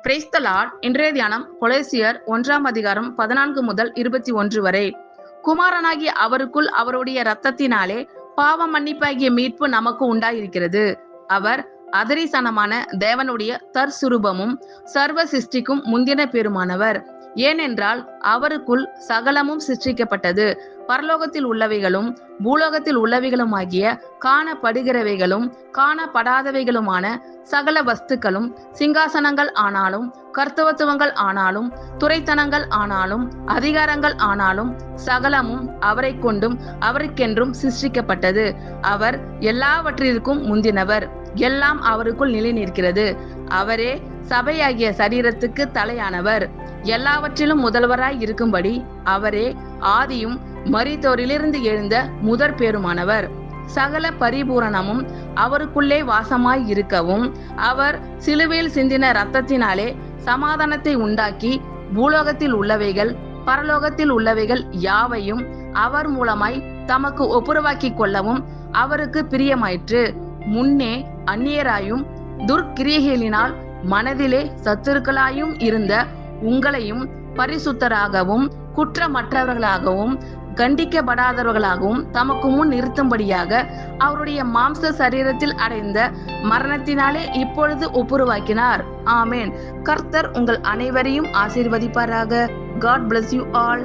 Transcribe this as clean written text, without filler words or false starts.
Praise the Lord. இன்றைய தியானம் கொலோசியர் 1 14 முதல் 21 வரை. குமாரனாகிய அவருக்குள் அவருடைய இரத்தத்தினாலே பாவ மன்னிப்பாகிய மீட்பு நமக்கு உண்டாயிருக்கிறது. அவர் அதரிசனமான தேவனுடைய தற்சுரூபமும் சர்வ சிருஷ்டிக்கும் முந்தின பேருமானவர். ஏனென்றால் அவருக்குள் சகலமும் சிருஷ்டிக்கப்பட்டது, பரலோகத்தில் உள்ளவைகளும் பூலோகத்தில் உள்ளவைகளுமாகிய காணப்படுகிறவைகளும் காணப்படாதவைகளுமான சகல வஸ்துக்களும், சிங்காசனங்கள் ஆனாலும் கர்த்தவத்துவங்கள் ஆனாலும் துரைத்தனங்கள் ஆனாலும் அதிகாரங்கள் ஆனாலும் சகலமும் அவரை கொண்டும் அவருக்கென்றும் சிருஷ்டிக்கப்பட்டது. அவர் எல்லாவற்றிற்கும் முந்தினவர். எல்லாம் அவருக்குள் நிலை நிற்கிறது. அவரே சபையாகிய சரீரத்துக்கு தலையானவர். எல்லாவற்றிலும் முதல்வராய் இருக்கும்படி அவரே ஆதியும் மரித்தோரிலிருந்து எழுந்த முதற் பேருமானவர். சகல பரிபூரணமும் அவருக்குள்ளே வாசமாய் இருக்கவும் அவர் சிலுவையில் சிந்தின இரத்தத்தினாலே சமாதானத்தை உண்டாக்கி பூலோகத்தில் உள்ளவைகள் பரலோகத்தில் உள்ளவைகள் யாவையும் அவர் மூலமாய் தமக்கு ஒப்புரவாக்கி கொள்ளவும் அவருக்கு பிரியமாயிற்று. முன்னே அந்நியராயும் துர்க்கிரியைகளினால் மனதிலே சத்துருக்களாயும் இருந்த உங்களையும் பரிசுத்தராகவும் குற்றமற்றவர்களாகவும் கண்டிக்கப்படாதவர்களாகவும் தமக்கு முன் நிறுத்தும்படியாக அவருடைய மாம்ச சரீரத்தில் அடைந்த மரணத்தினாலே இப்பொழுது ஒப்புரவாக்கினார். ஆமேன். கர்த்தர் உங்கள் அனைவரையும் ஆசீர்வதிப்பாராக. God bless you all.